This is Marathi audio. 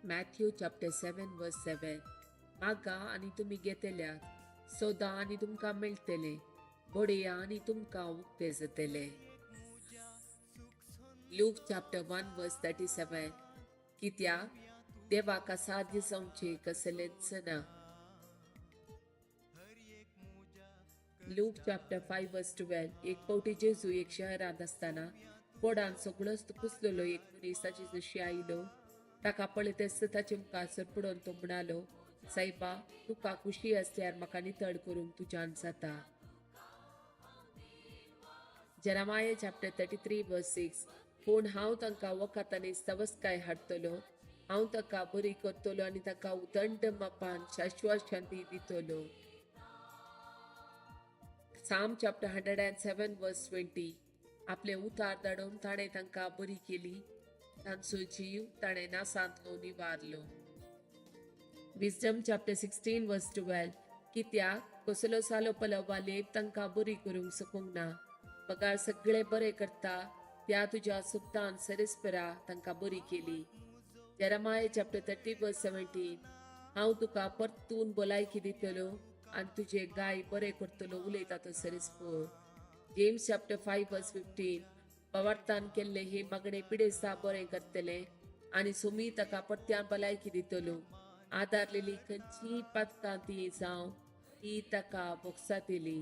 Matthew chapter 7 verse 7. मागा आणि तुम्ही घेतल्यात, सोदा आणि तुमका मेळटले, बडया आणि तुमका उक्ते जातले. Luke chapter 1 verse 37. कित्याक देवाक असाध्य जावचे कसलेच ना. Luke chapter 5 verse 12. एक फावटी जेजू एक शहरात असताना पोडान सगळोच कुसलेलो एक मनीस ताचे जशी आयलो. ताका पळयतच ताचे मुखासर पडून तो म्हणालो, सायबा, तुका खुशी असल्यार म्हाका नितळ करूंक तुज्यान जाता. Jeremiah chapter 33 verse 6. पूण हांव तांकां वखद आनी सवस्काय हाडटलो, हांव ताका बरी करतलो आनी ताका उदंड मापान शाश्वत शांती दितलो. Psalm chapter 107 verse 20. आपले उतार धाडून ताणें तांकां बरी केली, तांचो जीव ताणें नासांतलो निवारलो. Wisdom chapter 16 verse 12. कित्याक कसलो सालो पलो वा लेप तांकां बरी करूंक सकूंक ना. पगार सगळे बरे करता, त्या तुज्या सुप्तान सरिस्परा तांकां बरी केली. Jeremiah chapter 30 verse 17. हांव तुका परतून भलायकी दितलो आनी तुजे गाय बरे करतलो उलयता तो सरिस्पर. James chapter 5 verse 15. पवार्थान केल्ले हे मागणे पिडेसा बरें करतले आनी सोमी ताका परत्यान भलायकी दितलो. आदारलेली खंयची पातकां ती जावं, ही ताका बोगसातेली.